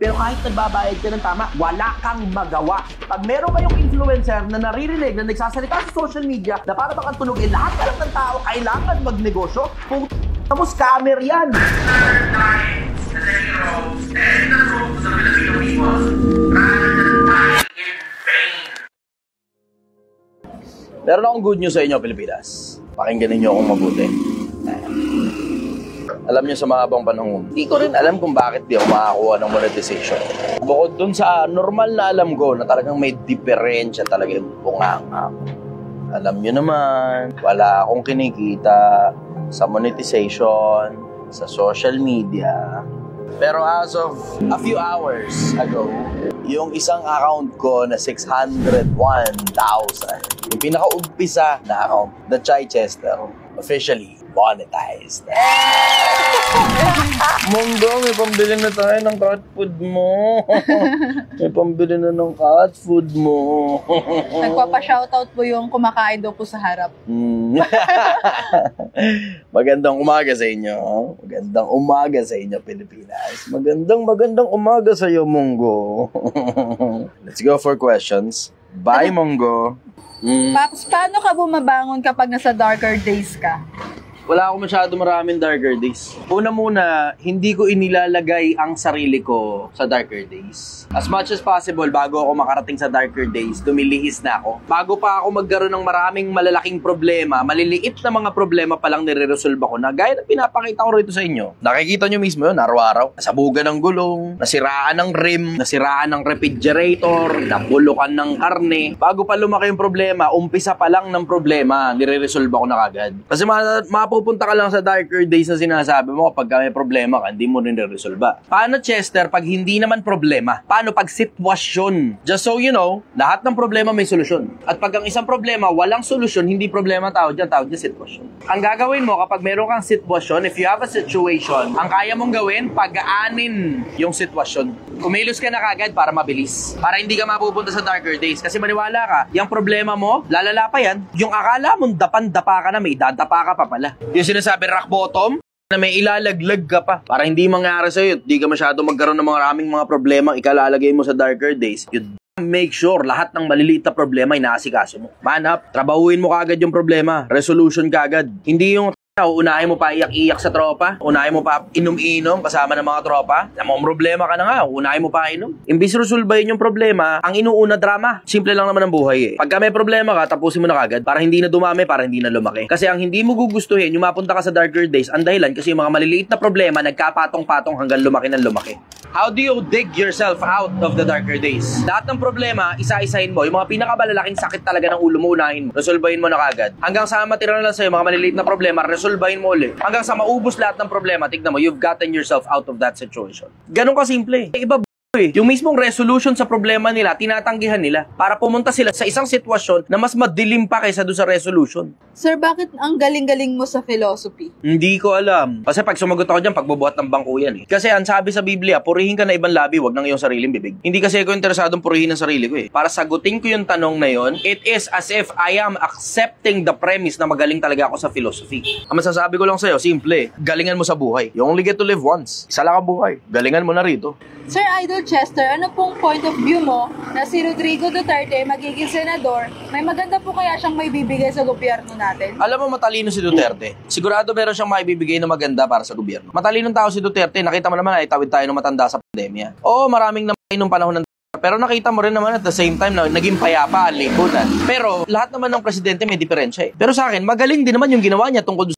Pero kahit nagbabayad ka ng tama, wala kang magawa. Pag meron kayong influencer na naririnig, na nagsasalita sa social media, na para baka tunugin lahat ka lang ng tao, kailangan magnegosyo, kung mo scammer yan. Meron akong good news sa inyo, Pilipinas. Pakinggan ninyo akong mabuti. Alam niyo sa mahabang panahon, hindi ko rin alam kung bakit di ako makakuha ng monetization. Bukod dun sa normal na alam ko na talagang may diferensya talaga yung bunganga. Alam niyo naman, wala akong kinikita sa monetization, sa social media. Pero as of a few hours ago, yung isang account ko na 601,000, yung pinaka-umpisa na account, The Chichester, officially monetized. Monggo, may pambili na tayo ng cat food mo. May pambili na ng cat food mo. Nagpapa-shoutout po yung kumakain daw po sa harap. Magandang umaga sa inyo. Magandang umaga sa inyo, Pilipinas. Magandang umaga sa iyo, Monggo. Let's go for questions. Bye, Monggo. Pax, paano ka bumabangon kapag nasa darker days ka? Wala ako masyado maraming darker days. Una muna, hindi ko inilalagay ang sarili ko sa darker days. As much as possible, bago ako makarating sa darker days, dumilihis na ako. Bago pa ako magkaroon ng maraming malalaking problema, maliliit na mga problema pa lang nire-resolve ako na gaya na pinapakita ko rito sa inyo. Nakikita nyo mismo yun, araw-araw. Nasabugan ng gulong, nasiraan ng rim, nasiraan ng refrigerator, nabulukan ng karne. Bago pa lumaki yung problema, umpisa pa lang ng problema, nire-resolve ako na kagad. Kasi pupunta ka lang sa darker days na sinasabi mo kapag may problema ka, hindi mo rin resolve. Paano, Chester, pag hindi naman problema? Paano pag sitwasyon? Just so you know, lahat ng problema may solusyon. At pag ang isang problema, walang solusyon, hindi problema tawag dyan sitwasyon. Ang gagawin mo kapag meron kang sitwasyon, if you have a situation, ang kaya mong gawin, pag-aanin yung sitwasyon. Kumilos ka na kagad para mabilis. Para hindi ka mapupunta sa darker days. Kasi maniwala ka, yung problema mo, lalala pa yan. Yung akala mong dapan-dapa ka na, may dadapa ka pa pala. Yung sinasabi rock bottom, na may ilalaglag ka pa. Para hindi mangyari sa'yo, di ka masyado magkaroon ng maraming mga problema ikalalagay mo sa darker days. You make sure lahat ng maliliit na problema ay naasikaso mo. Manap, trabahuin mo kagad yung problema. Resolution kagad. Hindi yung unahin mo pa iyak-iyak sa tropa, unahin mo pa inom-inom kasama ng mga tropa, na mga problema ka na nga, unahin mo pa inom. Imbis resolbahin yung problema, ang inuuna drama. Simple lang naman ang buhay eh. Pagka may problema ka, tapusin mo na kagad para hindi na dumami, para hindi na lumaki. Kasi ang hindi mo gugustuhin, yung mapunta ka sa darker days, ang dahilan kasi yung mga maliliit na problema nagkapatong-patong hanggang lumaki ng lumaki. How do you dig yourself out of the darker days? Lahat ng problema, isa-isahin mo. Yung mga pinakamalalaking sakit talaga ng ulo mo, unahin mo. Resolbahin mo na kagad. Hanggang sa matira na lang sa'yo, mga maliliit na problema, resolbahin mo ulit. Hanggang sa maubos lahat ng problema, tignan mo, you've gotten yourself out of that situation. Ganun ka simple. Iba yung mismong resolution sa problema nila, tinatanggihan nila para pumunta sila sa isang sitwasyon na mas madilim pa kaysa doon sa resolution. Sir, bakit ang galing-galing mo sa philosophy? Hindi ko alam. Kasi pag sumagot ako dyan, pagbubuhat ng bangko yan eh. Kasi ang sabi sa Biblia, purihin ka na ibang labi, wag ng iyong sariling bibig. Hindi kasi ako interesadong purihin ang sarili ko eh. Para sagutin ko yung tanong na yon, it is as if I am accepting the premise na magaling talaga ako sa philosophy. Ang masasabi ko lang sa'yo, simple, galingan mo sa buhay. You only get to live once. Isa lang ang buhay. Galingan mo na rito. Sir Idol Chester, ano pong point of view mo na si Rodrigo Duterte magiging senador? May maganda po kaya siyang may bibigay sa gobyerno natin? Alam mo, matalino si Duterte. Sigurado meron siyang maibibigay na maganda para sa gobyerno. Matalinong tao si Duterte. Nakita mo naman ay tawid tayo ng matanda sa pandemya. Oo, maraming namatay nung panahon ng pero nakita mo rin naman at the same time na naging payapa ang lipunan. Pero lahat naman ng presidente may diferensya eh. Pero sa akin, magaling din naman yung ginawa niya tungkol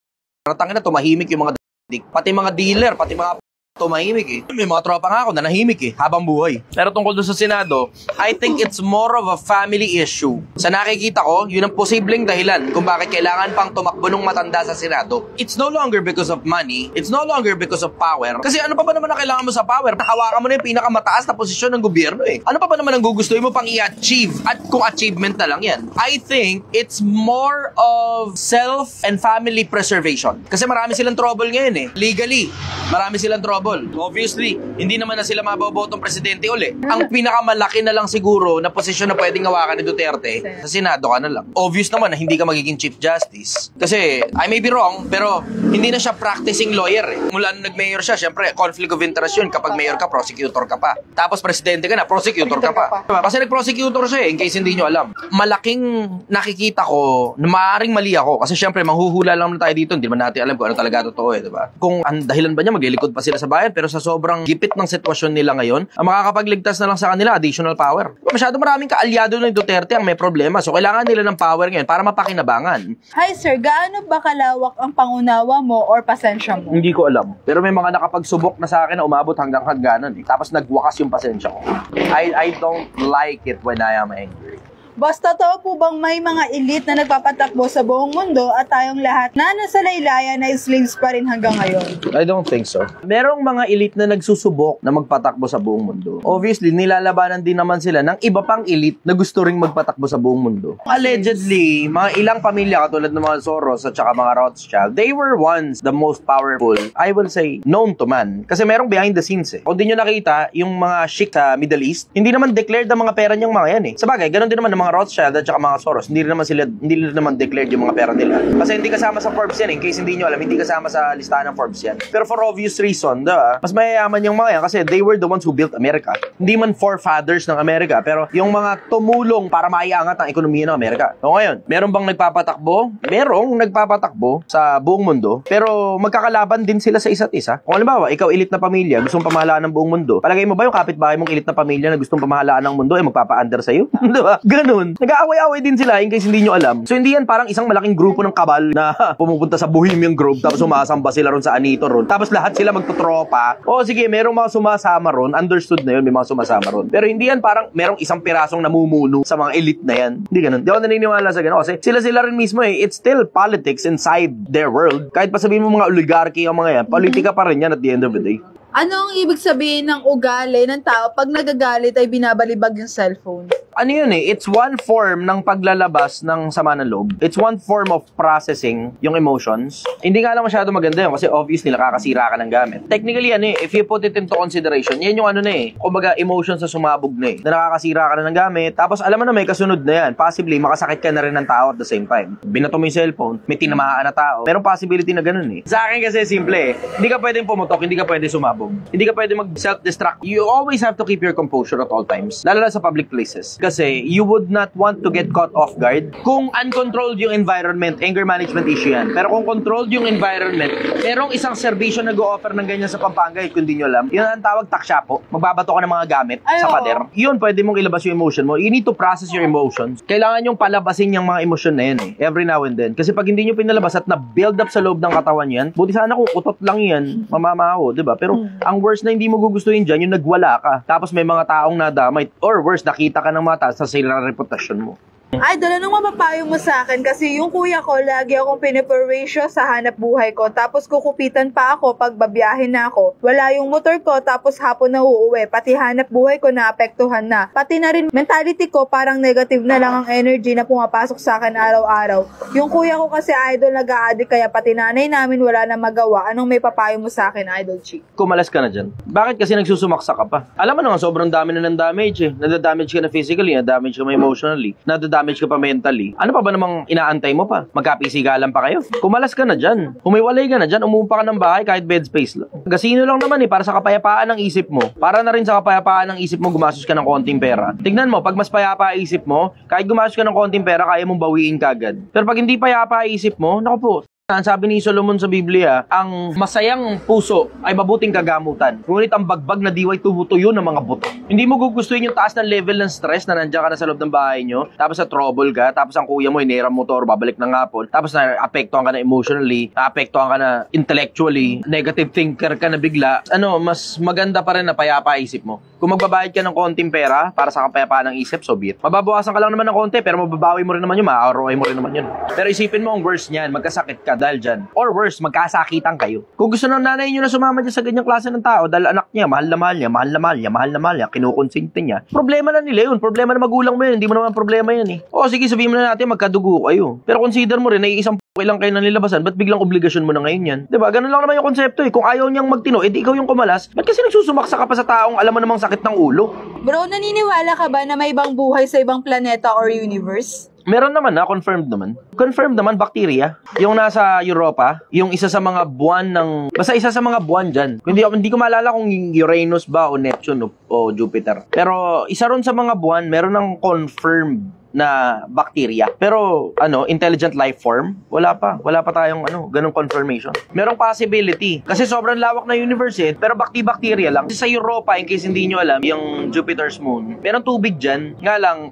sa tangina tumahimik yung mga pati mga dealer, pati mga tumahimik eh. May mga tropa nga ako na nahimik eh, habang buhay. Pero tungkol doon sa Senado, I think it's more of a family issue. Sa nakikita ko, yun ang posibleng dahilan kung bakit kailangan pang tumakbo ng matanda sa Senado. It's no longer because of money, it's no longer because of power. Kasi ano pa ba naman ang kailangan mo sa power? Hawakan mo na yung pinakamataas na posisyon ng gobyerno eh. Ano pa ba naman ang gugustuhin mo pang i-achieve? At kung achievement na lang yan. I think it's more of self and family preservation. Kasi marami silang trouble ngayon eh. Legally, marami silang trouble. possible. Obviously, hindi naman na sila mababotong presidente uli. Ang pinakamalaki na lang siguro na posisyon na pwedeng hawakan ni Duterte, sa Senado ka na lang. Obvious naman na hindi ka magiging Chief Justice. Kasi, I may be wrong, pero hindi na siya practicing lawyer eh. Mula nung nag-mayor siya, syempre, conflict of interest yun. Kapag mayor ka, prosecutor ka pa. Tapos presidente ka na, prosecutor ka pa. Diba? Kasi nag-prosecutor siya eh, in case hindi nyo alam. Malaking nakikita ko na maaaring mali ako. Kasi syempre, manghuhula lang na tayo dito. Hindi naman natin alam kung ano talaga totoo eh, diba? Kung ang dahilan ba niya, maglilikod pa sila sa bayan, pero sa sobrang gipit ng sitwasyon nila ngayon, ang makakapagligtas na lang sa kanila, additional power. Masyado maraming kaalyado ng Duterte ang may problema. So, kailangan nila ng power ngayon para mapakinabangan. Hi sir, gaano ba kalawak ang pangunawa mo or pasensya mo? Hindi ko alam. Pero may mga nakapagsubok na sa akin na umabot hanggang hangganan eh. Tapos nagwakas yung pasensya ko. I don't like it when I am angry. Boss, totoo po bang may mga elite na nagpapatakbo sa buong mundo at tayong lahat na nasa laylayan na slaves pa rin hanggang ngayon? I don't think so. Merong mga elite na nagsusubok na magpatakbo sa buong mundo. Obviously, nilalabanan din naman sila ng iba pang elite na gusto ring magpatakbo sa buong mundo. Allegedly, mga ilang pamilya katulad ng mga Soros at saka mga Rothschild, they were once the most powerful, I will say, known to man. Kasi merong behind the scenes eh. Kung di nyo nakita, yung mga sheik sa Middle East, hindi naman declared ang mga pera niyang mga yan eh. Sabagay, ganun din naman ng mga Rothschild at saka mga Soros, hindi naman declared yung mga pera nila. Kasi hindi kasama sa Forbes yan, in case hindi nyo alam, hindi kasama sa listahan ng Forbes yan. Pero for obvious reason, diba? Mas mayayaman yung mga yan kasi they were the ones who built America. Hindi man forefathers ng Amerika, pero yung mga tumulong para maiangat ang ekonomiya ng Amerika. So ngayon, meron bang nagpapatakbo? Merong nagpapatakbo sa buong mundo, pero magkakalaban din sila sa isa't isa. Kung halimbawa, ikaw elite na pamilya, gustong pamahalaan ng buong mundo, palagay mo ba yung kapitbahay mong elite na pamilya na gustong pamahalaan ng mundo ay magpapa-under sa'yo? Diba? Ganun. Nag-aaway-aaway din sila in case hindi nyo alam. So hindi yan parang isang malaking grupo ng kabal na pumupunta sa Bohemian Grove tapos sumasamba sila ron sa Anito ron. Tapos lahat sila magtutropa. O sige, merong mga sumasama ron. Understood na yun, may mga sumasama ron. Pero hindi yan parang merong isang pirasong namumuno sa mga elite na yan. Hindi ganun. Di ako naniniwala sa ganun. Kasi sila rin mismo eh. It's still politics inside their world. Kahit pa sabihin mo mga oligarchy ang mga yan, politika pa rin yan at the end of the day. Ano ang ibig sabihin ng ugali ng tao pag nagagalit ay binabalibag yung cellphone? Ano yun eh, it's one form ng paglalabas ng sama ng loob. It's one form of processing yung emotions. Hindi nga lang masyado maganda yun kasi obviously nakakasira ka ng gamit. Technically ano eh, if you put it into consideration, yan yung ano na eh, kumbaga emotions na sumabog na eh, na nakakasira ka na ng gamit. Tapos alam mo na may kasunod na yan, possibly makasakit ka na rin ng tao at the same time. Binato mo yung cellphone, may tinamaan na tao, merong possibility na ganun eh. Sa akin kasi simple eh, hindi ka pwedeng pumutok, hindi ka pwedeng sumabog. Hindi ka pwedeng mag-self-destruct. You always have to keep your composure at all times, lalo na sa public places. Kasi you would not want to get caught off guard. Kung uncontrolled yung environment, anger management issue yan. Pero kung controlled yung environment, merong isang serbisyo na go-offer ng ganyan sa Pampanga, kung di nyo alam. Yun ang tawag taksyapo. Magbabato ka ng mga gamit sa pader. Yun, pwede mong ilabas yung emotion mo. You need to process your emotions. Kailangan yung palabasin yung mga emotion na yan eh. Every now and then. Kasi pag hindi nyo pinalabas at na-build up sa loob ng katawan yan, buti sana kung utot lang yan, mamamaho, diba? Pero ang worst na hindi mo gugustuhin dyan, yung nagwala ka. Tapos may mga taong nadamay. Or worse, nakita ka ng mata sa sila reputasyon mo. Idol, anong mapapayo mo sa akin? Kasi yung kuya ko, lagi akong piniperwisyo sa hanap buhay ko. Tapos kukupitan pa ako pag babiyahin na ako. Wala yung motor ko, tapos hapon na uuwi. Pati hanap buhay ko naapektuhan na. Pati na rin mentality ko, parang negative na lang ang energy na pumapasok sa akin araw-araw. Yung kuya ko kasi, idol, nag-a-addict, kaya pati nanay namin wala na magawa. Anong may papayo mo sa akin, Idol Chick? Kumalas ka na dyan. Bakit kasi nagsusumaksa ka pa? Alam mo naman, sobrang dami na ng damage eh. Nadadamage ka na physically, nadadamage ka na emotionally, damage ka pa mentally. Ano pa ba namang inaantay mo pa? Magkapisigalan pa kayo? Kumalas ka na dyan. Humiwalay ka na dyan. Umumpa ka ng bahay kahit bed space lang. Gasino lang naman eh, para sa kapayapaan ng isip mo. Para na rin sa kapayapaan ng isip mo, gumastos ka ng konting pera. Tignan mo, pag mas payapa isip mo, kahit gumastos ka ng konting pera, kaya mong bawiin kagad. Pero pag hindi payapa isip mo, naku po, ang sabi ni Solomon sa Biblia, ang masayang puso ay mabuting kagamutan. Ngunit ang bagbag na diway tumutuyo ng mga buto. Hindi mo gugustuhin yung taas ng level ng stress na nandiyan ka na sa loob ng bahay nyo, tapos sa trouble ka, tapos ang kuya mo inera motor, babalik ng hapon, tapos na-apektuhan ka na emotionally, na-apektuhan ka na intellectually, negative thinker ka na bigla. Mas maganda pa rin na payapa isip mo. Kung magbabayad ka ng konting pera para sa kapayapaan ng isip, so be it. Mababawasan ka lang naman ng konti, pero mababawi mo rin naman yun, maa-ROI mo rin naman yun. Pero isipin mo ang worst niyan, magkasakit ka dahil dyan. Or worse, magkasakitan kayo. Kung gusto ng nanay nyo na sumama dyan sa ganyang klase ng tao dahil anak niya, mahal na mahal niya, kinukonsente niya, problema na nila yun. Problema na magulang mo yun. Hindi mo naman problema yan eh. O sige, sabihin mo na natin, magkadugo kayo. Pero consider mo rin, ay isang Ilang kayo nanilabasan, ba't biglang obligasyon mo na ngayon yan? Diba? Ganun lang naman yung konsepto eh. Kung ayaw niyang magtino, edi ikaw yung kumalas. Ba't kasi nagsusumaksa ka pa sa taong alam mo namang sakit ng ulo? Bro, naniniwala ka ba na may ibang buhay sa ibang planeta or universe? Meron naman na, confirmed naman. Confirmed naman, bacteria. Yung nasa Europa, yung isa sa mga buwan ng... Basta isa sa mga buwan dyan. Hindi ko maalala kung Uranus ba o Neptune o Jupiter. Pero isa ron sa mga buwan, meron ng confirmed na bacteria. Pero, intelligent life form, wala pa tayong, ganung confirmation. Merong possibility. Kasi sobrang lawak na universe eh, pero bacteria lang. Kasi sa Europa, in case hindi nyo alam, yung Jupiter's moon, merong tubig dyan. Nga lang,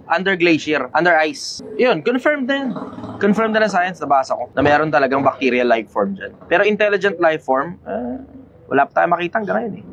under glacier, under ice. Yun, confirmed din. Confirmed na ng science, nabasa ko, na meron talagang bacteria life form dyan. Pero intelligent life form, wala pa tayong makita hanggang ngayon eh.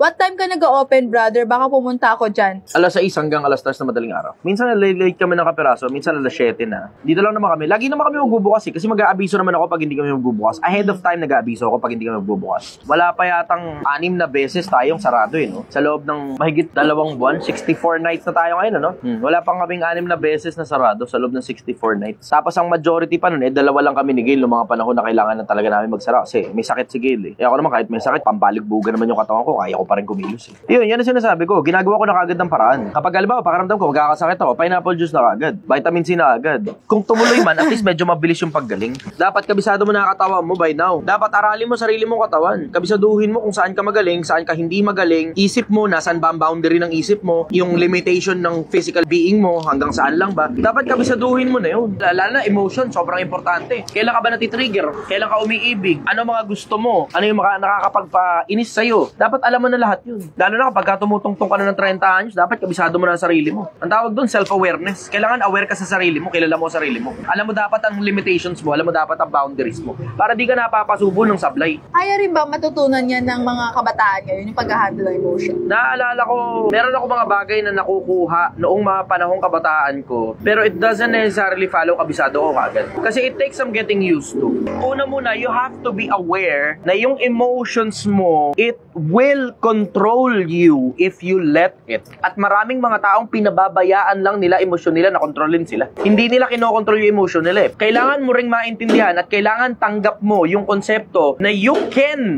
What time ka nag-open, brother? Baka pumunta ako dyan. Alas 6 hanggang alas 3 na madaling araw. Minsan late kami ng kapiraso, minsan alas 7 na. Dito lang naman kami. Lagi naman kami magbubukas eh. Kasi mag-aabiso naman ako pag hindi kami magbubukas. Ahead of time nag-aabiso ako pag hindi kami magbubukas. Wala pa yatang 6 na beses tayong sarado eh, no? Sa loob ng mahigit 2 buwan, 64 nights na tayo ngayon, ano? Wala pang kaming 6 na beses na sarado sa loob ng 64 nights. Tapos ang majority pa nun eh, 2 lang kami ni Gail noong mga panahon na kailangan na talaga namin magsara. Kasi may sakit si Gail eh. Ako naman kahit may sakit, pambaligbugan naman yung katawan ko, kaya ko pa rin kumilos eh. Yan ang sinasabi ko. Ginagawa ko na kagad ng paraan. Kapag halimbawa, pakaramdam ko, magkakasakit ako, pineapple juice na kagad. Vitamin C na kagad. Kung tumuloy man, at least medyo mabilis yung paggaling. Dapat kabisado mo na katawan mo by now. Dapat aralin mo sarili mong katawan. Kabisaduhin mo kung saan ka magaling, saan ka hindi magaling. Isip mo, nasaan ba ang boundary ng isip mo, yung limitation ng physical being mo, hanggang saan lang ba. Dapat kabisaduhin mo na yun. Lalo na emotion, sobrang importante. Kailan ka ba natitrigger? Kailan ka umiibig? Ano mga gusto mo? Ano yung nakakapagpainis sa'yo? Dapat alam mo na lahat yun. Lalo na kapag tumutungtong ka na ng 30 anyos, dapat kabisado mo na ang sarili mo. Ang tawag doon, self-awareness. Kailangan aware ka sa sarili mo, kilala mo ang sarili mo. Alam mo dapat ang limitations mo, alam mo dapat ang boundaries mo. Para di ka napapasubo ng sablay. Kaya rin ba matutunan yan ng mga kabataan ngayon, yung pag-handle ng emotion? Naalala ko, meron ako mga bagay na nakukuha noong mga panahong kabataan ko, pero it doesn't necessarily follow kabisado ko kagad. Kasi it takes some getting used to. Una muna, you have to be aware na yung emotions mo, it will control you if you let it. At maraming mga taong pinababayaan lang nila emosyon nila na kontrolin sila. Hindi nila kinokontrol yung emosyon nila eh. Kailangan mo ring maintindihan at kailangan tanggap mo yung konsepto na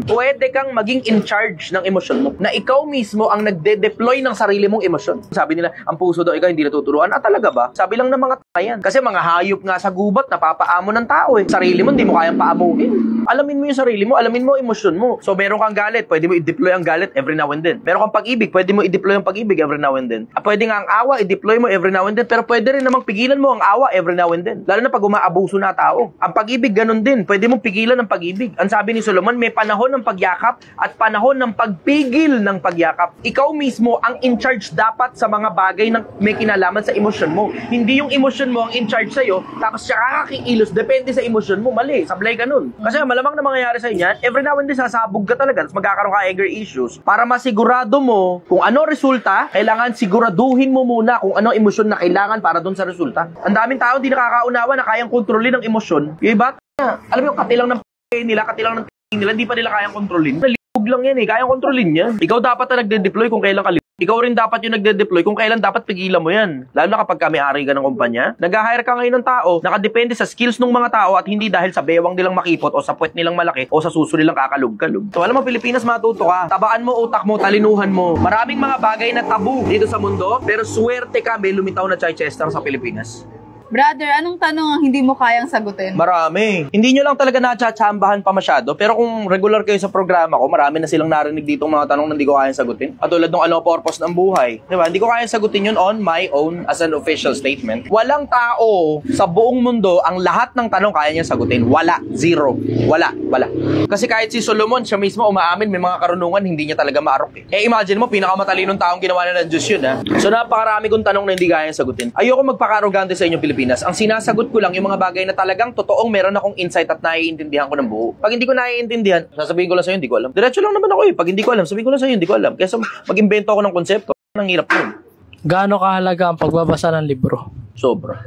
pwede kang maging in charge ng emosyon mo. Na ikaw mismo ang nagde-deploy ng sarili mong emosyon. Sabi nila, ang puso daw ikaw hindi natuturuan. Talaga ba? Sabi lang ng mga yan. Kasi mga hayop nga sa gubat, napapaamo ng tao eh. Sarili mo, hindi mo kayang paamuhin. Alamin mo yung sarili mo, alamin mo yung emosyon mo. So meron kang galit, pwede mo i-deploy ang galit every now and then. Meron kang pag-ibig, pwede mo i-deploy ang pag-ibig every now and then. Pwede nga ang awa, i-deploy mo every now and then, pero pwede rin namang pigilan mo ang awa every now and then. Lalo na pag umaabuso na tao. Ang pag-ibig ganun din, pwede mong pigilan ang pag-ibig. Ang sabi ni Solomon, may panahon ng pagyakap at panahon ng pagpigil ng pagyakap. Ikaw mismo ang in charge dapat sa mga bagay na may kinalaman sa emosyon mo. Hindi yung emosyon mo ang in charge sa'yo, tapos siya kakakikilos, depende sa emosyon mo. Mali, sablay ka nun. Kasi malamang na mangyayari sa inyo, every now and then sasabog ka talaga, tapos magkakaroon ka anger issues. Para masigurado mo kung ano resulta, kailangan siguraduhin mo muna kung ano emosyon na kailangan para doon sa resulta. Ang daming tao hindi nakakaunawa na kayang kontrolin ng emosyon. Yung iba, alam mo yung katilang ng nila, katilang ng nila, hindi pa nila kayang kontrolin. Nalibog lang yan eh, kayang kontrolin yan. Ikaw dapat na nagde-deploy kung kailan ka. Ikaw rin dapat yung nagde-deploy kung kailan dapat pigilan mo yan. Lalo na kapag may-ari ka ng kumpanya. Nag-hire ka ngayon ng tao, nakadepende sa skills ng mga tao at hindi dahil sa bewang nilang makipot o sa puwet nilang malaki o sa suso nilang kakalog-kalog. So alam mo, Pilipinas, matuto ka. Tabaan mo utak mo, talinuhan mo. Maraming mga bagay na tabu dito sa mundo, pero swerte ka may lumitaw na Chichester sa Pilipinas. Brother, anong tanong ang hindi mo kayang sagutin? Marami. Hindi nyo lang talaga natsatsambahan pa masyado, pero kung regular kayo sa programa ko, marami na silang narinig dito mga tanong na hindi ko kayang sagutin. Katulad ng ano purpose ng buhay. Diba? Hindi ko kayang sagutin yun on my own as an official statement. Walang tao sa buong mundo ang lahat ng tanong kaya niya sagutin. Wala. Zero. Wala. Kasi kahit si Solomon, siya mismo umaamin, may mga karunungan, hindi niya talaga maarok eh. Eh imagine mo, pinakamatalinong taong ginawa na ng Diyos yun ha. So napakarami kong tanong na hindi kayang sagutin. Ayoko magpaka-arrogante sa inyo, Pilipinas. Ang sinasagot ko lang yung mga bagay na talagang totoong meron akong insight at naiintindihan ko ng buo. Pag hindi ko naiintindihan, sasabihin ko lang sa'yo, hindi ko alam. Diretso lang naman ako eh. Pag hindi ko alam, sabihin ko lang sa'yo, hindi ko alam. Kesa mag-invento ako ng konsepto, ang hirap yun. Gaano kahalaga ang pagbabasa ng libro? Sobra.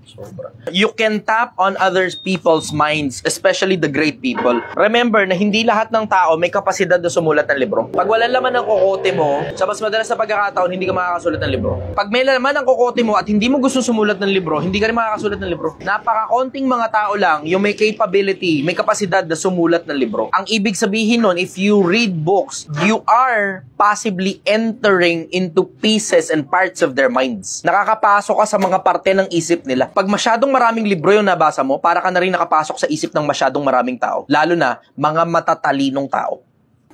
Sobra. You can tap on other people's minds, especially the great people. Remember na hindi lahat ng tao may kapasidad na sumulat ng libro. Pag wala laman ng kokote mo, sa mas madalas na pagkakataon, hindi ka makakasulat ng libro. Pag may laman ng kokote mo at hindi mo gusto sumulat ng libro, hindi ka rin makakasulat ng libro. Napakakonting mga tao lang yung may capability, may kapasidad na sumulat ng libro. Ang ibig sabihin nun, if you read books, you are possibly entering into pieces and parts of their minds. Nakakapasok ka sa mga parte ng isip nila. Pag masyadong maraming libro yung nabasa mo, para ka na rin nakapasok sa isip ng masyadong maraming tao. Lalo na, mga matatalinong tao.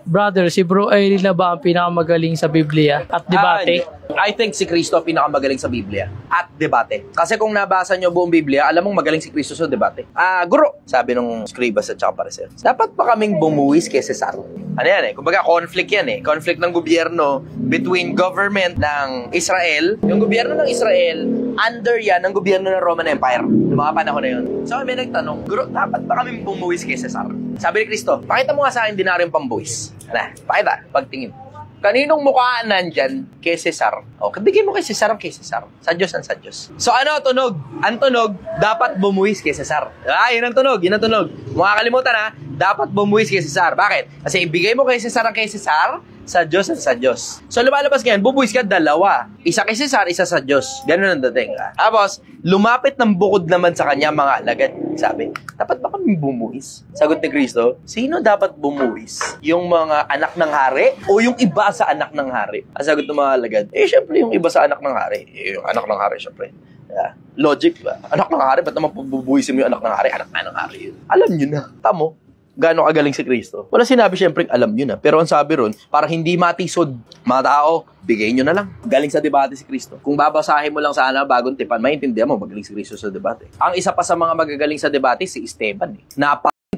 Brother, si Bro Airy na ba ang pinakamagaling sa Biblia at debate? I think si Kristo ang pinakamagaling sa Biblia at debate. Kasi kung nabasa nyo buong Biblia, alam mong magaling si Kristo sa debate. Guro, sabi nung scribas at saka Pariseos, dapat pa kaming bumuwis kay Cesar. Ano yan eh? Kumbaga, conflict yan eh. Conflict ng gobyerno between government ng Israel. Yung gobyerno ng Israel, under yan ng gobyerno ng Roman Empire. Noong mga panahon na yun. So, may nagtanong, Guro, dapat pa kaming bumuwis kay Cesar? Sabi ni Kristo, pakita mo nga sa akin dinaryong pambuwis. Pakita, pagtingin. Kaninong mukhaan nandyan kay Cesar? Bigay mo kay Cesar ang kay Cesar. Sa Diyos ang sa Diyos. So ano, tunog? Ang tunog, dapat bumuwis kay Cesar. Yun ang tunog, yun ang tunog. Makakalimutan ha, dapat bumuwis kay Cesar. Bakit? Kasi ibigay mo kay Cesar ang kay Cesar, sa Diyos at sa Diyos. So lumalabas ngayon, bubuwis ka dalawa. Isa kay Cesar, isa sa Diyos. Ganun ang dating. Tapos, lumapit ng bukod naman sa kanya mga alagad. Sabi, dapat ba kami bumuwis? Sagot ni Kristo, sino dapat bumuwis? Yung mga anak ng hari o yung iba sa anak ng hari? Ang sagot ng mga alagad, syempre yung iba sa anak ng hari. Yung anak ng hari, syempre. Logic ba? Anak ng hari, ba't naman bubuwisin mo yung anak ng hari? Anak ng hari yun. Alam nyo na. Tamo. Gano'ng kagaling si Kristo. Wala sinabi siyempre, alam nyo na. Pero ang sabi ron, para hindi matisod, mga tao, bigay nyo na lang. Galing sa debate si Kristo. Kung babasahin mo lang sana bagong tipan, maintindihan mo, magaling si Kristo sa debate. Ang isa pa sa mga magagaling sa debate, si Esteban.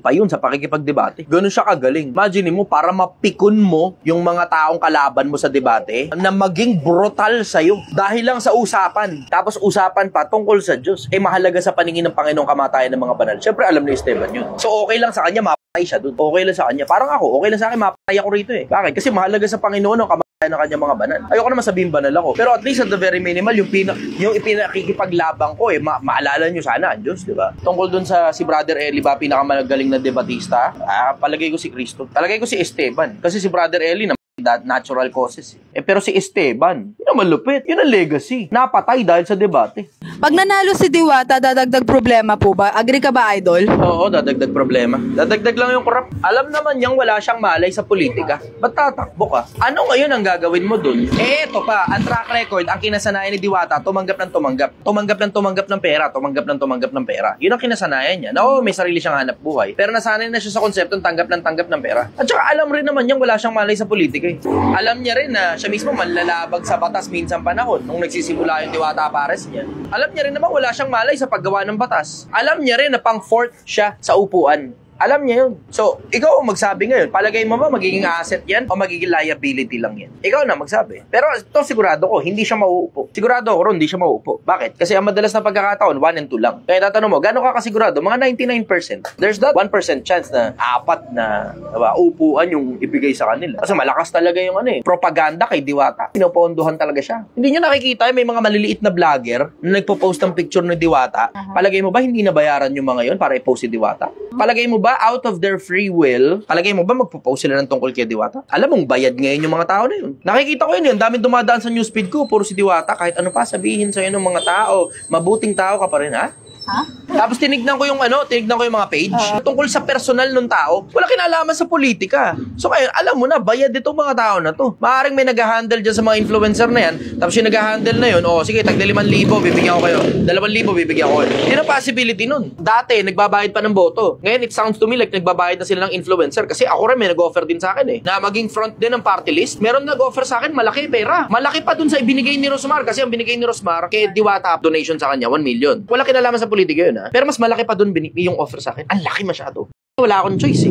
Pa yun sa pakikipagdebate. Ganun siya kagaling. Imagine mo, para mapikon mo yung mga taong kalaban mo sa debate na maging brutal sa'yo. Dahil lang sa usapan. Tapos usapan pa tungkol sa Diyos. Mahalaga sa paningin ng Panginoong kamatayan ng mga banal. Siyempre, alam ni Esteban yun. So, okay lang sa kanya, mapatay siya dun. Okay lang sa kanya. Parang ako, okay lang sa akin, mapatay ako rito eh. Bakit? Kasi mahalaga sa Panginoon ang kamatayan ng kanyang mga banal. Ayoko naman sabihin banal ako. Pero at least at the very minimal, yung ipinakikipaglabang ko maalala nyo sana ang Diyos, di ba? Tungkol dun sa si Brother Eli ba, pinakamagaling na debatista, palagay ko si Kristo. Palagay ko si Esteban. Kasi si Brother Eli natural causes. Pero si Esteban, yun ang malupit. Yun ang legacy. Napatay dahil sa debate. Pag nanalo si Diwata, dadagdag problema po ba? Agree ka ba, Idol? Oo, dadagdag problema. Dadagdag lang yung corrupt. Alam naman niyang wala siyang malay sa politika. Ba't tatakbo ka? Ano ngayon ang gagawin mo dun? Eto pa, ang track record, ang kinasanayan ni Diwata, tumanggap ng tumanggap. Tumanggap ng tumanggap ng pera. Tumanggap ng tumanggap ng pera. Yun ang kinasanayan niya. Oo, may sarili siyang hanap buhay. Pero nasanay na siya sa konseptong tanggap ng pera. At saka alam rin naman niyang wala siyang malay sa politika. Alam niya rin na siya mismo manlalabag sa batas minsan panahon nung nagsisimula yung Diwata Pares niya. Alam niya rin naman wala siyang malay sa paggawa ng batas. Alam niya rin na pang fourth siya sa upuan. Alam niya yun. So, ikaw ang magsabi ngayon, palagay mo ba magiging asset yan o magiging liability lang yan? Ikaw na magsabi. Pero ito sigurado ko, hindi siya mauupo. Sigurado ko rin, hindi siya mauupo. Bakit? Kasi ang madalas na pagkakataon, 1 and 2 lang. Kaya tatanong mo, gano'n ka kasigurado? Mga 99%. There's that 1% chance na 4 na upuan yung ibigay sa kanila. Kasi malakas talaga yung propaganda kay Diwata. Pinopondohan talaga siya. Hindi nyo nakikita, may mga maliliit na vlogger na nagpo-post ng picture ng Diwata. Palagay mo ba hindi nabayaran yung mga yon para i-post si Diwata? Palagay mo ba out of their free will, palagay mo ba magpo-post sila ng tungkol kay Diwata? Alam mong bayad ngayon yung mga tao na yun. Nakikita ko yun, daming dumadaan sa newsfeed ko, puro si Diwata, kahit ano pa sabihin sa'yo ng mga tao, mabuting tao ka pa rin, ha? Tapos tinignan ko yung mga page tungkol sa personal ng tao. Wala kinalaman sa politika. So kaya alam mo na, bayad itong mga tao na to. Maaaring may nag-handle dyan sa mga influencer na yan. Tapos yung nag-handle na yun, sige, tagda 5,000, bibigyan ko kayo. 2,000, bibigyan ko kayo. Yun ang possibility nun. Dati, nagbabayad pa ng boto. Ngayon, it sounds to me like nagbabayad na sila ng influencer. Kasi ako rin may nag-offer din sa akin na maging front din ng party list. Meron nag-offer sa akin, malaki pera. Malaki pa dun sa ibinigay ni Rosmar. Kasi ang binigay ni Rosmar, kay Diwata, donation sa kanya, 1 million. Wala kinalaman sa politika yun, ha? Pero mas malaki pa dun yung offer sa akin. Ang laki masyado. Wala akong choice,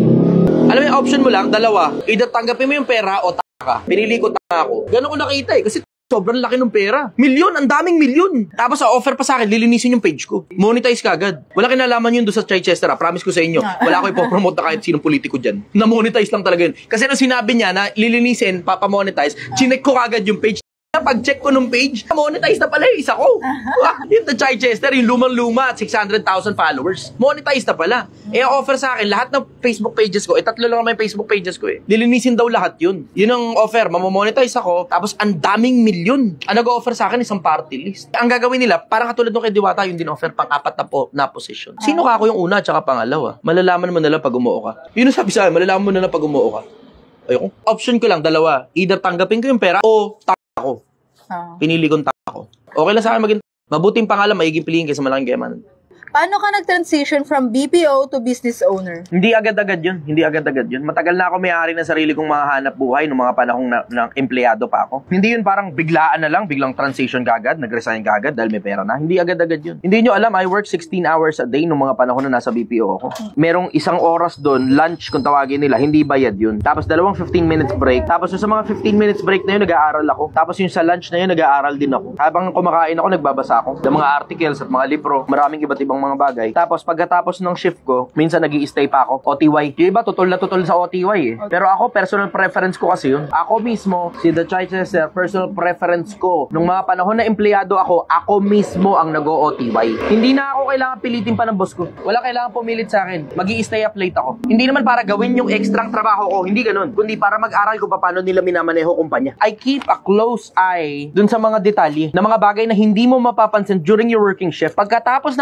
Alam mo yung option mo lang, dalawa. Either tanggapin mo yung pera o taka. Pinili ko taka ako. Ganun ko nakita kasi sobrang laki ng pera. Milyon, ang daming milyon. Tapos sa offer pa sa akin, lilinisin yung page ko. Monetize ka agad. Wala kinalaman yun doon sa Chichester. Promise ko sa inyo. Wala ko ipopromote na kahit sinong politiko dyan. Na-monetize lang talaga yun. Kasi nung sinabi niya na lilinisin, papamonetize, chinek ko agad yung page. Pag-check ko nung page, monetize na pala yung isa ko. Yung The Chichester, yung lumang-luma at 600,000 followers. Monetize na pala. Ang offer sa akin, lahat ng Facebook pages ko, tatlo lang naman yung Facebook pages ko Lilinisin daw lahat yun. Yun ang offer, mamomonetize ako, tapos ang daming milyon. Ang nag-offer sa akin, isang party list. Ang gagawin nila, parang katulad nung kay Diwata, yung din offer pang-apat na position. Sino ka ako yung una at saka pangalawa? Malalaman mo na lang pag umuo ka. Yun ang sabi sa akin, malalaman mo na lang pag umuo ka. Ayoko. Option ko lang, dalawa. Either tanggapin ko yung pera o ako. Pinili kong ako. Okay lang sa akin maging mabuting pangalan, maiging piliin kaysa malaking gayaman. Paano ka nag-transition from BPO to business owner? Hindi agad-agad yun. Matagal na ako may-ari ng sarili kong mga hanap buhay nung mga panahong na empleyado pa ako. Hindi yun parang biglaan na lang, biglang transition kagad, nag-resign kagad dahil may pera na. Hindi agad-agad yun. Hindi nyo alam, I work 16 hours a day nung mga panahon na nasa BPO ako. Merong isang oras doon, lunch kung tawagin nila, hindi bayad yun. Tapos 15 minutes break. Tapos sa mga 15 minutes break na yun, nag-aaral ako. Tapos yung sa lunch na yun, nag-aaral din ako. Habang kumakain ako, nagbabasa ako ng mga articles at mga libro, maraming iba't ibang mga bagay. Tapos pagkatapos ng shift ko, minsan nag-i-stay pa ako, OTY. Yung iba tutol na tutol sa OTY Pero ako, personal preference ko kasi yun. Ako mismo, si The Chichester, personal preference ko. Nung mga panahon na empleyado ako mismo ang nag-o-OTY. Hindi na ako kailangan pilitin pa ng boss ko. Wala kailangan pumilit sa akin. Magi-stay up late ako. Hindi naman para gawin yung extrang trabaho ko, hindi ganun. Kundi para mag-aral ko paano nila minamaneho kumpanya. I keep a close eye dun sa mga detalye na mga bagay na hindi mo mapapansin during your working shift. Pagkatapos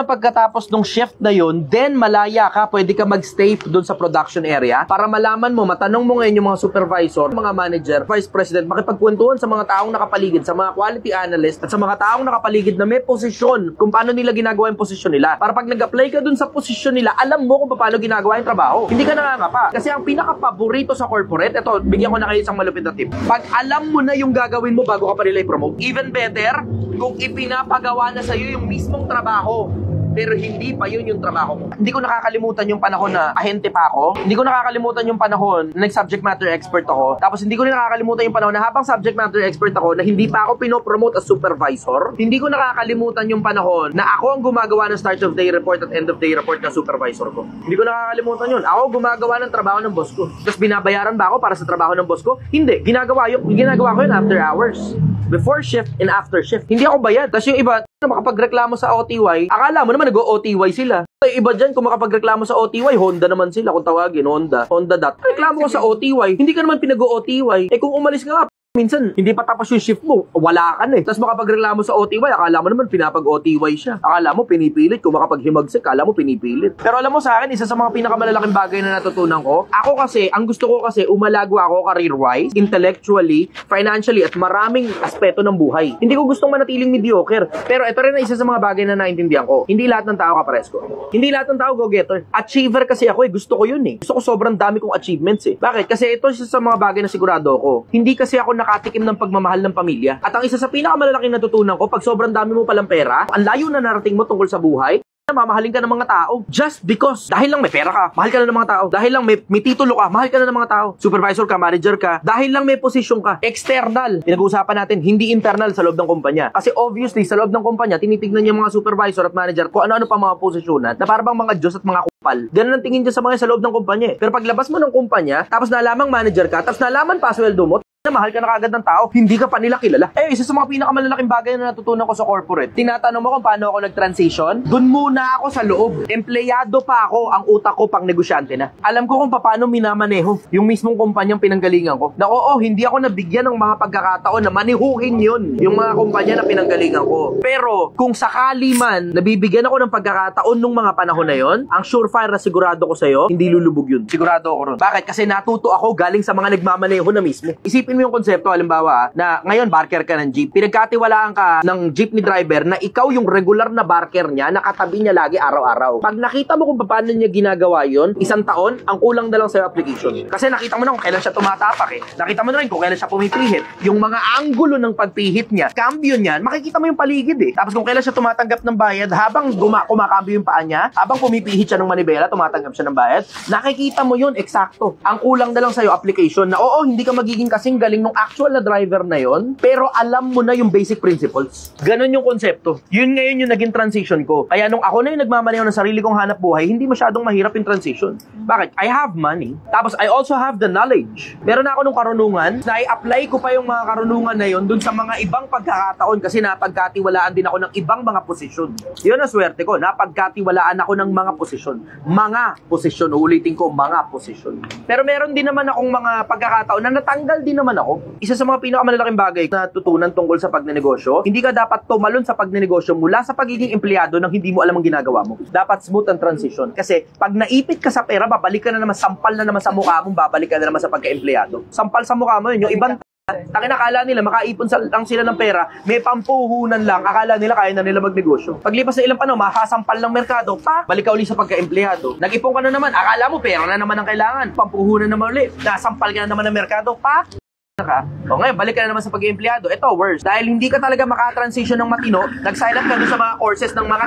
nung shift na yun, then malaya ka, pwede ka mag-stay doon sa production area para malaman mo, matanong mo ngayon yung mga supervisor, mga manager, vice president, makipagkwentuhan sa mga taong nakapaligid, sa mga quality analyst, at sa mga taong nakapaligid na may posisyon, kung paano nila ginagawa yung posisyon nila. Para pag nag-apply ka doon sa posisyon nila, alam mo kung paano ginagawa yung trabaho. Hindi ka nangangapa. Kasi ang pinaka-paborito sa corporate, eto, bigyan ko na kayo isang malupit na tip. Pag alam mo na yung gagawin mo bago ka pa nila i-promote, even better, kung ipinapagawa na sa'yo yung mismong trabaho, pero hindi pa yun yung trabaho ko. Hindi ko nakakalimutan yung panahon na ahente pa ako. Hindi ko nakakalimutan yung panahon na nag-subject matter expert ako. Tapos hindi ko nakakalimutan yung panahon na habang subject matter expert ako na hindi pa ako pinopromote as supervisor. Hindi ko nakakalimutan yung panahon na ako ang gumagawa ng start of day report at end of day report ng supervisor ko. Hindi ko nakakalimutan yun. Ako gumagawa ng trabaho ng boss ko. Tapos binabayaran ba ako para sa trabaho ng boss ko? Hindi. Ginagawa ko yun after hours. Before shift and after shift. Hindi ako bayad. Tapos yung iba, na makapagreklamo sa OTY, akala mo naman nag-o-OTY sila. Iba dyan, kung makapagreklamo sa OTY, Honda naman sila, kung tawagin, Honda dot. Reklamo ko sa OTY, hindi ka naman pinag-o-OTY. Kung umalis ka nga, minsan, hindi pa tapos yung shift mo, wala ka na Tapos makapagreklamo sa OTY, akala mo naman pinapag-OTY siya. Akala mo pinipilit, kung makapaghimagsik, akala mo pinipilit. Pero alam mo sa akin, isa sa mga pinakamalalaking bagay na natutunan ko, ako kasi, ang gusto ko kasi, umalago ako career-wise, intellectually, financially, at maraming aspeto ng buhay. Hindi ko gustong manatiling mediocre. Pero ito rin na isa sa mga bagay na naintindihan ko. Hindi lahat ng tao kapares ko. Hindi lahat ng tao go-getter. Achiever kasi ako gusto ko yun Gusto ko sobrang dami kong achievements Bakit? Kasi ito isa sa mga bagay na sigurado ko. Hindi kasi ako nakatikim ng pagmamahal ng pamilya. At ang isa sa pinakamalalaking natutunan ko, pag sobrang dami mo palang pera, ang layo na narating mo tungkol sa buhay, mamahalin ka ng mga tao. Just because, dahil lang may pera ka, mahal ka na ng mga tao. Dahil lang may titulo ka, mahal ka na ng mga tao. Supervisor ka, manager ka, dahil lang may posisyon ka. External, pinag-uusapan natin, hindi internal sa loob ng kumpanya. Kasi obviously, sa loob ng kumpanya, tinitignan niya mga supervisor at manager kung ano-ano pa mga posisyonan na parang mga Diyos at mga kupal. Ganun ang tingin niya sa mga sa loob ng kumpanya Pero paglabas mo ng kumpanya, tapos nalamang manager ka, tapos nalaman pa sweldo mo, na mahal ka na kagad ng tao, hindi ka pa nila kilala. Isa sa mga pinakamalalaking bagay na natutunan ko sa corporate, tinatanong mo kung paano ako nag-transition, dun muna ako sa loob. Empleyado pa ako, ang utak ko pang negosyante na. Alam ko kung paano minamaneho yung mismong kumpanyang pinanggalingan ko. Na hindi ako nabigyan ng mga pagkakataon na manihuhin yun, yung mga kumpanya na pinanggalingan ko. Pero, kung sakali man, nabibigyan ako ng pagkakataon nung mga panahon na yon, ang surefire na sigurado ko sa'yo, hindi lulubog yun. Sigurado ako ron. Bakit? Kasi natuto ako galing sa mga nagmamaneho na mismo. Isipin mo yung konsepto, halimbawa, na ngayon barker ka ng jeep, pinagkatiwalaan ka ng jeepney driver na ikaw yung regular na barker niya, nakatabi niya lagi araw-araw. Pag nakita mo kung paano niya ginagawa yun, isang taon, ang kulang na lang sa application. Kasi nakita mo na kung kailan siya tumatapak Nakita mo na rin kung kailan siya pumipihit. Yung mga anggulo ng pagpihit niya, cambio niyan, makikita mo yung paligid Tapos kung kailan siya tumatanggap ng bayad, habang kumakambyo yung paa niya, habang pumipihit siya ng manibela, tumatanggap siya ng bayad, nakikita mo yun, eksakto. Ang kulang na lang sa'yo, application, na hindi ka magiging kasing galing nung actual na driver na yon, pero alam mo na yung basic principles. Ganon yung konsepto. Yun ngayon yung naging transition ko. Kaya nung ako na yung nagmamaneho ng sarili kong hanap buhay, hindi masyadong mahirap yung transition. Bakit? I have money. Tapos I also have the knowledge. Meron na ako nung karunungan, na i-apply ko pa yung mga karunungan na yon dun sa mga ibang pagkakataon kasi napagkatiwalaan din ako ng ibang mga posisyon. Yun ang swerte ko. Napagkatiwalaan ako ng mga posisyon. Mga posisyon. Ulitin ko, mga posisyon. Pero meron din naman akong mga pagkakataon na natanggal din naman ako. Isa sa mga pinakamalalaking bagay na tutunan tungkol sa pagnenegosyo, hindi ka dapat tumalon sa pagnenegosyo mula sa pagiging empleyado nang hindi mo alam ang ginagawa mo. Dapat smooth ang transition. Kasi pag naipit ka sa pera, babalik ka na naman, sampal na naman sa mukha mo, babalik ka na naman sa pagka-empleyado. Sampal sa mukha mo yun. Yung ibang akala nila makaipon lang sila ng pera, may pampuhunan lang, akala nila kaya na nila magnegosyo. Paglipas na ilang panahon, makasampal ng merkado, balik ka uli sa pagka-empleyado. Nag-ipon ka na naman, akala mo pera na naman ang kailangan, pampuhunan naman ulit, nasampal ka na naman ng merkado, o ngayon, balik ka na naman sa pag-empleyado. Ito, worse. Dahil hindi ka talaga makatransition ng matino, nag-sign up ka doon sa mga courses ng mga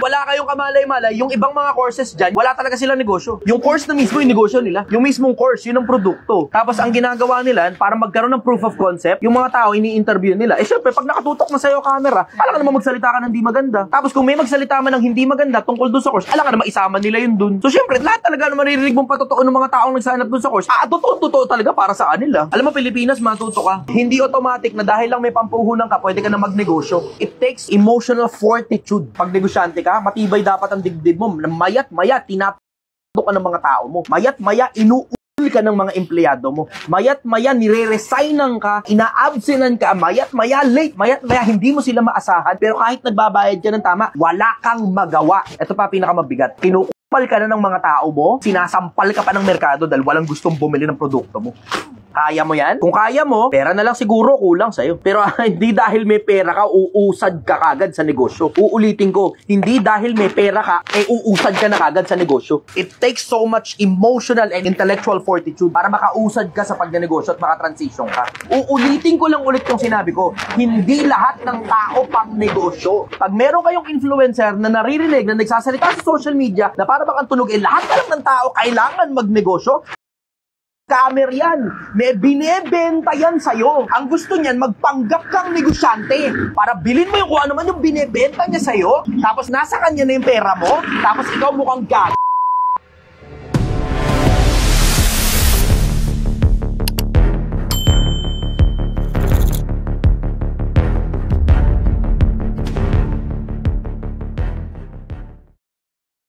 wala kayong kamalay-malay, yung ibang mga courses dyan, wala talaga silang negosyo. Yung course na mismo, yung negosyo nila. Yung mismong course, yun ang produkto. Tapos ang ginagawa nila, para magkaroon ng proof of concept, yung mga tao, ini-interview nila. Syempre, pag nakatutok na sa'yo camera, alam ka naman magsalita ka ng hindi maganda. Tapos kung may magsalita man ng hindi maganda tungkol dun sa course, alam ka naman isama nila yun dun. So syempre, lahat talaga na maririnig mong patotoo ng mga taong nag-sign up dun sa course, totoo talaga para sa kanila. Alam mo, Pilipinas, matuto ka. Hindi automatic na dahil lang may pampuhunan ka, pwede ka na magnegosyo. It takes emotional fortitude. Pag negosyante ka, matibay dapat ang dibdib mo. Mayat-maya, tinato ka ng mga tao mo. Mayat-maya, inuul ka ng mga empleyado mo. Mayat-maya, nire-resignan ka, ina-absenan ka, mayat-maya, late, mayat-maya, hindi mo sila maasahan. Pero kahit nagbabayad ka ng tama, wala kang magawa. Ito pa pinakamabigat. Kinukupal ka na ng mga tao mo, sinasampal ka pa ng merkado dahil walang gustong bumili ng produkto mo. Kaya mo yan? Kung kaya mo, pera na lang siguro kulang sa'yo. Pero hindi dahil may pera ka, uusad ka kagad sa negosyo. Uulitin ko, hindi dahil may pera ka, uusad ka na kagad sa negosyo. It takes so much emotional and intellectual fortitude para makausad ka sa pagnenegosyo at makatransition ka. Uulitin ko lang ulit yung sinabi ko, hindi lahat ng tao pang negosyo. Pag meron kayong influencer na naririnig, na nagsasalita sa social media, na para bang ang tunog, lahat na lang ng tao kailangan magnegosyo, scammer yan. May binebenta yan sa'yo. Ang gusto niyan, magpanggap kang negosyante para bilhin mo yung kung ano man yung binebenta niya sa'yo, tapos nasa kanya na yung pera mo, tapos ikaw mukhang gago.